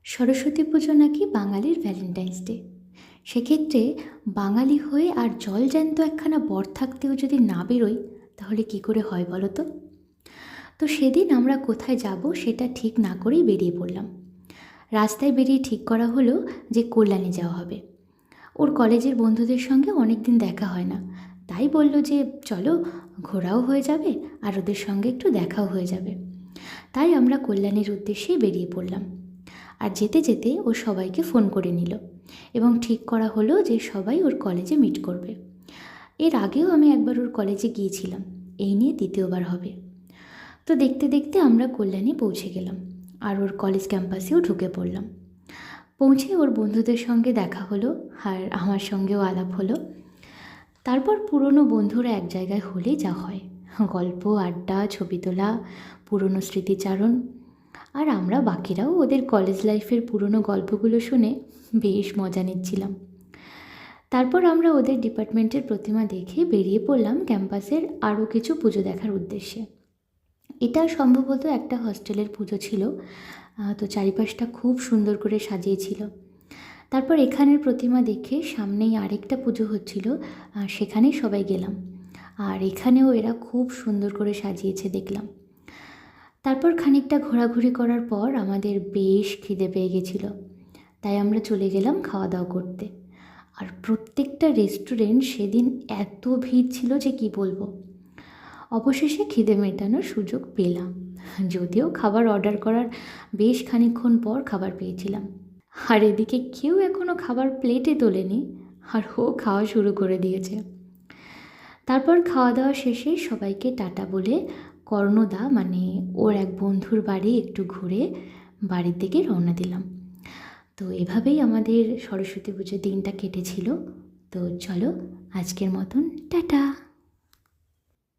সরস্বতী পুজো নাকি বাঙালির Valentine's day. সেক্ষেত্রে বাঙালি হয়ে আর জলজ্যান্ত একখানা বর থাকতেও যদি না বেরোই, তাহলে কি করে হয় বলো তো? তো সেদিন আমরা কোথায় যাব সেটা ঠিক না করেই বেরিয়ে পড়লাম। রাস্তায় বেরিয়ে ঠিক করা হলো যে কল্যাণী যাওয়া হবে। ওর কলেজের বন্ধুদের সঙ্গে অনেক দিন দেখা হয় না, তাই বলল যে চলো, ঘোরাও হয়ে যাবে আর ওদের সঙ্গে একটু দেখাও হয়ে যাবে। তাই আমরা কল্যাণীর উদ্দেশ্যেই বেরিয়ে পড়লাম। আর যেতে যেতে ও সবাইকে ফোন করে নিল এবং ঠিক করা হলো যে সবাই ওর কলেজে মিট করবে। এর আগেও আমি একবার ওর কলেজে গিয়েছিলাম, এই নিয়ে দ্বিতীয়বার হবে। তো দেখতে দেখতে আমরা কল্যাণী পৌঁছে গেলাম আর ওর কলেজ ক্যাম্পাসেও ঢুকে পড়লাম। পৌঁছে ওর বন্ধুদের সঙ্গে দেখা হলো আর আমার সঙ্গেও আলাপ হলো। তারপর পুরনো বন্ধুরা এক জায়গায় হলে যা হয়, গল্প, আড্ডা, ছবি তোলা, পুরনো স্মৃতিচারণ। আর আমরা বাকিরাও ওদের কলেজ লাইফের পুরনো গল্পগুলো শুনে বেশ মজা নিচ্ছিলাম। তারপর আমরা ওদের ডিপার্টমেন্টের প্রতিমা দেখে বেরিয়ে পড়লাম ক্যাম্পাসের আরও কিছু পুজো দেখার উদ্দেশ্যে। এটা সম্ভবত একটা হস্টেলের পুজো ছিল। তো চারিপাশটা খুব সুন্দর করে সাজিয়েছিল। তারপর এখানের প্রতিমা দেখে সামনেই আরেকটা পুজো হচ্ছিল, সেখানেই সবাই গেলাম। আর এখানেও এরা খুব সুন্দর করে সাজিয়েছে দেখলাম। তারপর খানিকটা ঘোরাঘুরি করার পর আমাদের বেশ খিদে পেয়ে গেছিলো, তাই আমরা চলে গেলাম খাওয়া দাওয়া করতে। আর প্রত্যেকটা রেস্টুরেন্ট সেদিন এত ভিড় ছিল যে কি বলবো। অবশেষে খিদে মেটানোর সুযোগ পেলাম, যদিও খাবার অর্ডার করার বেশ খানিকক্ষণ পর খাবার পেয়েছিলাম। আর এদিকে কেউ এখনও খাবার প্লেটে তোলেনি, আর ও খাওয়া শুরু করে দিয়েছে। তারপর খাওয়া দাওয়া শেষে সবাইকে টাটা বলে কর্ণদা মানে ওর এক বন্ধুর বাড়ি একটু ঘুরে বাড়ির দিকে রওনা দিলাম। তো এভাবেই আমাদের সরস্বতী পুজোর দিনটা কেটেছিল। তো চলো, আজকের মতন টাটা।